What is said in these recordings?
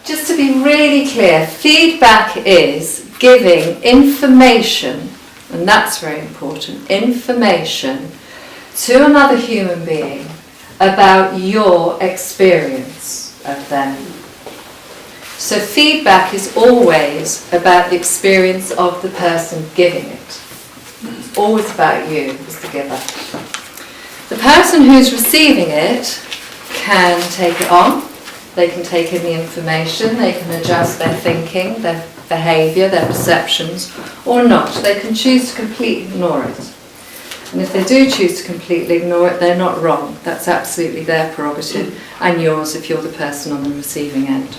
just to be really clear, feedback is giving information, and that's very important, information to another human being about your experience of them. So feedback is always about the experience of the person giving it. It's always about you as the giver. The person who's receiving it can take it on, they can take in the information, they can adjust their thinking, their behaviour, their perceptions, or not. They can choose to completely ignore it. And if they do choose to completely ignore it, they're not wrong. That's absolutely their prerogative, and yours if you're the person on the receiving end.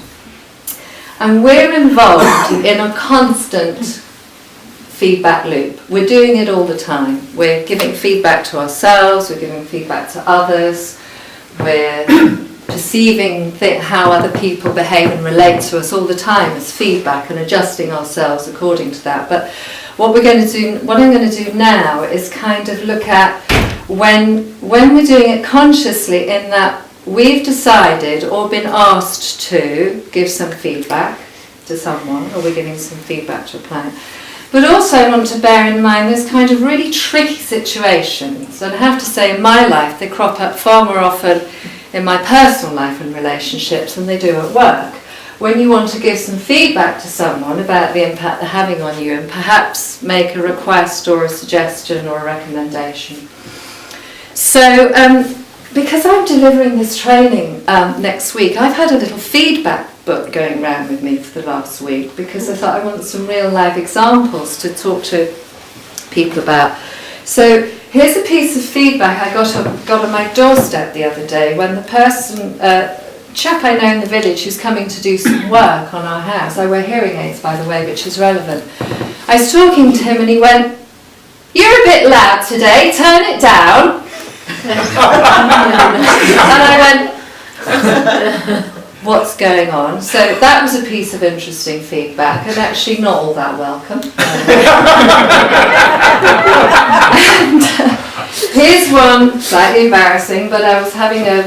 And we're involved in a constant feedback loop. We're doing it all the time. We're giving feedback to ourselves, we're giving feedback to others, we're perceiving how other people behave and relate to us all the time as feedback and adjusting ourselves according to that. But what I'm going to do now is kind of look at when we're doing it consciously, in that we've decided or been asked to give some feedback to someone, or we're giving some feedback to a client. But also I want to bear in mind there's kind of really tricky situations, and I have to say in my life they crop up far more often in my personal life and relationships than they do at work, when you want to give some feedback to someone about the impact they're having on you, and perhaps make a request or a suggestion or a recommendation. So because I'm delivering this training next week, I've had a little feedback book going around with me for the last week, because I thought I want some real live examples to talk to people about. So here's a piece of feedback I got on my doorstep the other day, when the person, chap I know in the village who's coming to do some work on our house. I wear hearing aids, by the way, which is relevant. I was talking to him and he went, "You're a bit loud today, turn it down." And I went, "What's going on?" So that was a piece of interesting feedback, and actually not all that welcome. And here's one, slightly embarrassing, but I was having a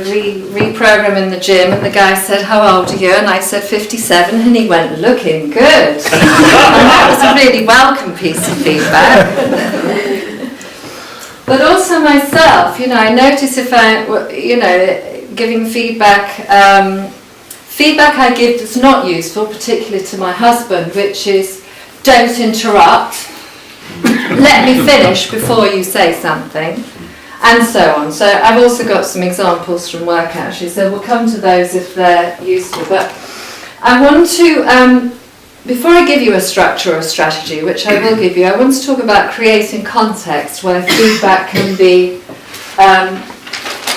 reprogram in the gym, and the guy said, "How old are you?" And I said 57, and he went, "Looking good." And that was a really welcome piece of feedback. But also myself, I notice if giving feedback, feedback I give that's not useful, particularly to my husband, which is, "Don't interrupt, let me finish before you say something," and so on. So I've also got some examples from work actually, so we'll come to those if they're useful. But I want to, before I give you a structure or a strategy, which I will give you, I want to talk about creating context where feedback can be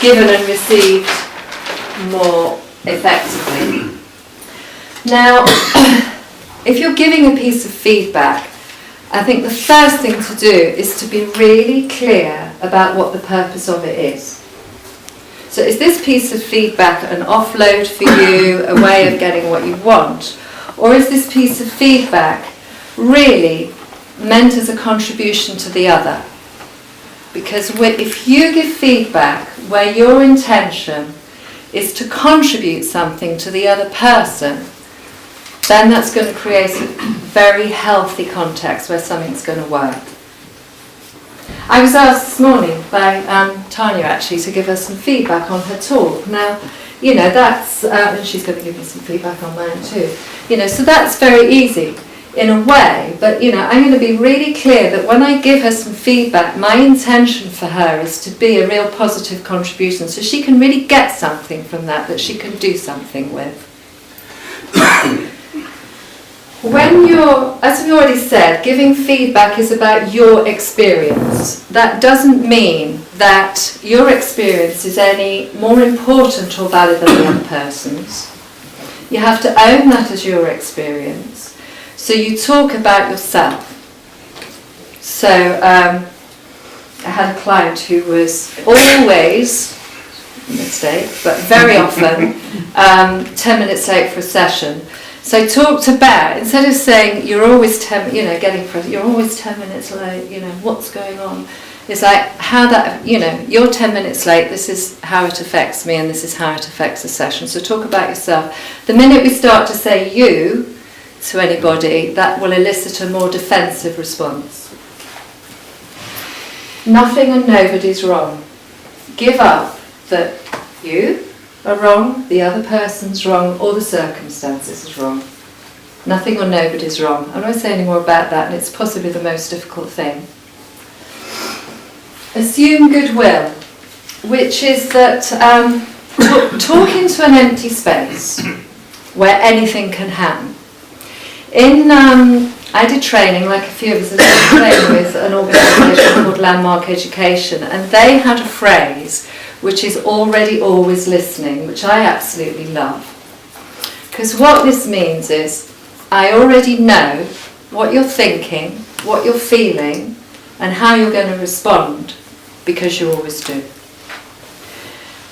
given and received more effectively. Now, if you're giving a piece of feedback, I think the first thing to do is to be really clear about what the purpose of it is. So is this piece of feedback an offload for you, a way of getting what you want? Or is this piece of feedback really meant as a contribution to the other? Because if you give feedback where your intention is to contribute something to the other person, then that's going to create a very healthy context where something's going to work. I was asked this morning by Tanya actually to give us some feedback on her talk. Now, that's, and she's going to give me some feedback on mine too. So that's very easy in a way, but I'm going to be really clear that when I give her some feedback, my intention for her is to be a real positive contribution, so she can really get something from that she can do something with. When as we already said, giving feedback is about your experience. That doesn't mean that your experience is any more important or valid than the other person's. You have to own that as your experience. So you talk about yourself. So I had a client who was always, mistake, but very often 10 minutes late for a session. So I talked about, instead of saying you're always 10, you're always 10 minutes late, what's going on? It's like how that, you're 10 minutes late, this is how it affects me and this is how it affects the session. So talk about yourself. The minute we start to say you to anybody, that will elicit a more defensive response. Nothing and nobody's wrong. Give up that you are wrong, the other person's wrong, or the circumstances is wrong. Nothing or nobody's wrong. I won't say any more about that, and it's possibly the most difficult thing. Assume goodwill, which is that talk into an empty space where anything can happen. I did training, like a few of us, I did training with an organisation called Landmark Education, and they had a phrase which is already always listening, which I absolutely love. Because what this means is, I already know what you're thinking, what you're feeling, and how you're going to respond, because you always do.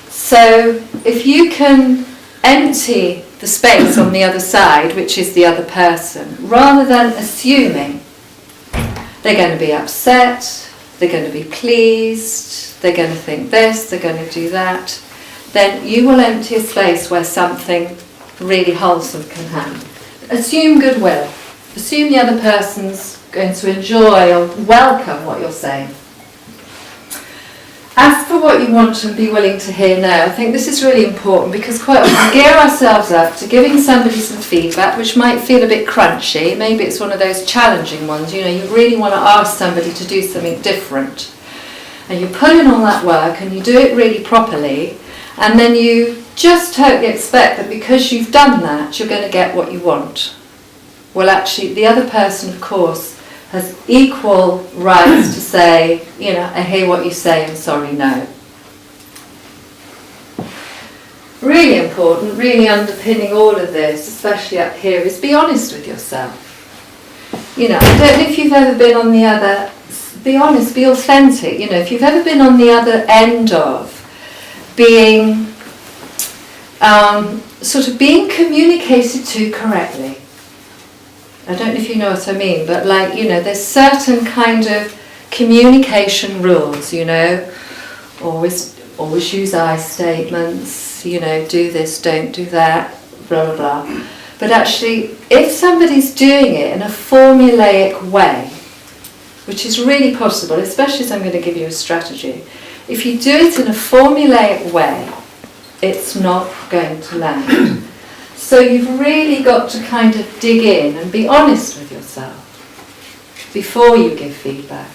So if you can empty the space on the other side, which is the other person, rather than assuming they're going to be upset, they're going to be pleased, they're going to think this, they're going to do that, then you will empty a space where something really wholesome can happen. Assume goodwill. Assume the other person's going to enjoy or welcome what you're saying. Ask for what you want and be willing to hear no. I think this is really important because quite often we gear ourselves up to giving somebody some feedback which might feel a bit crunchy. Maybe it's one of those challenging ones. You really want to ask somebody to do something different. And you put in all that work and you do it really properly, and then you just totally expect that because you've done that, you're going to get what you want. Well, actually, the other person, of course, has equal rights to say, I hear what you say, I'm sorry, no. Really important, really underpinning all of this, especially up here, is be honest with yourself. I don't know if you've ever been on the other, be honest, be authentic. If you've ever been on the other end of being, being communicated to correctly. I don't know if you know what I mean, but there's certain kind of communication rules, always use I statements, do this, don't do that, blah, blah, blah. But actually, if somebody's doing it in a formulaic way, which is really possible, especially as I'm going to give you a strategy, if you do it in a formulaic way, it's not going to land. So you've really got to kind of dig in and be honest with yourself before you give feedback.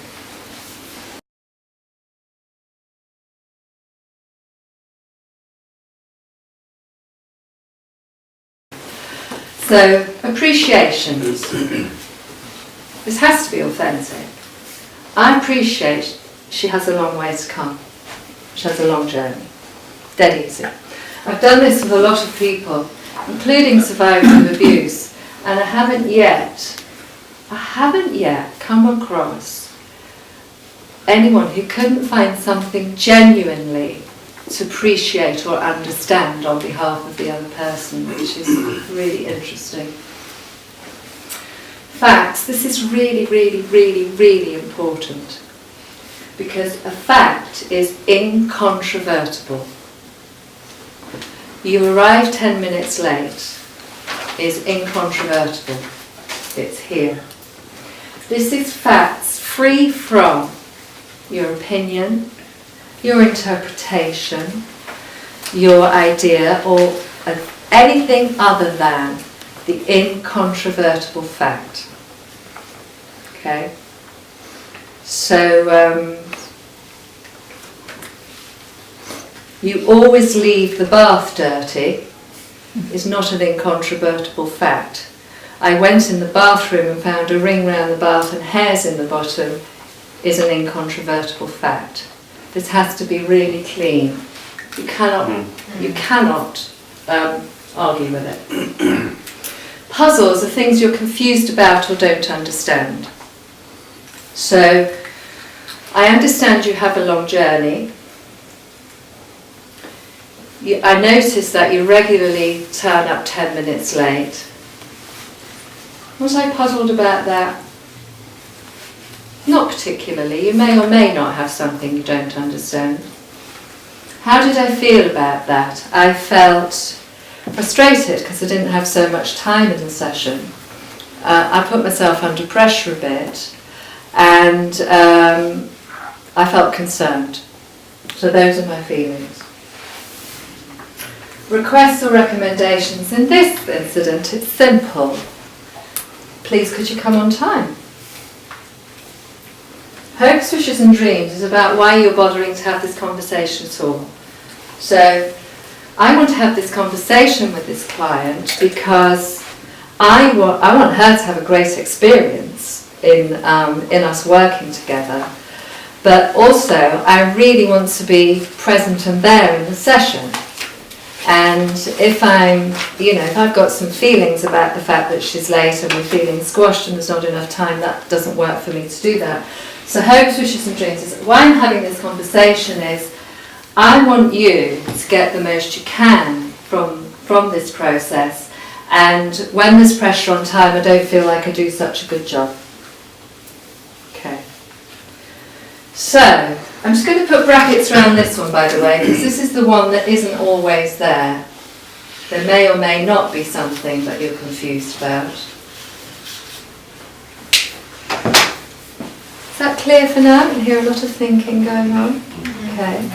So, appreciations. This has to be authentic. I appreciate she has a long way to come. She has a long journey. Dead easy. I've done this with a lot of people, including survivors of abuse, and I haven't yet come across anyone who couldn't find something genuinely to appreciate or understand on behalf of the other person, which is really interesting. Facts. This is really, really, really, really important, because a fact is incontrovertible. You arrive 10 minutes late is incontrovertible. It's here. This is facts free from your opinion, your interpretation, your idea, or anything other than the incontrovertible fact. Okay? So, you always leave the bath dirty is not an incontrovertible fact. I went in the bathroom and found a ring round the bath and hairs in the bottom is an incontrovertible fact. This has to be really clean. You cannot argue with it. Puzzles are things you're confused about or don't understand. So, I understand you have a long journey. I notice that you regularly turn up 10 minutes late. Was I puzzled about that? Not particularly. You may or may not have something you don't understand. How did I feel about that? I felt frustrated because I didn't have so much time in the session. I put myself under pressure a bit, and I felt concerned. So those are my feelings. Requests or recommendations. In this incident, it's simple. Please, could you come on time? Hopes, wishes and dreams is about why you're bothering to have this conversation at all. So I want to have this conversation with this client because I want her to have a great experience in us working together. But also, I really want to be present and there in the session. And if if I've got some feelings about the fact that she's late and we're feeling squashed and there's not enough time, that doesn't work for me to do that. So hopes, wishes and dreams is, why I'm having this conversation is, I want you to get the most you can from this process. And when there's pressure on time, I don't feel like I do such a good job. Okay. So, I'm just going to put brackets around this one, by the way, because this is the one that isn't always there. There may or may not be something that you're confused about. Is that clear for now? You hear a lot of thinking going on? Okay.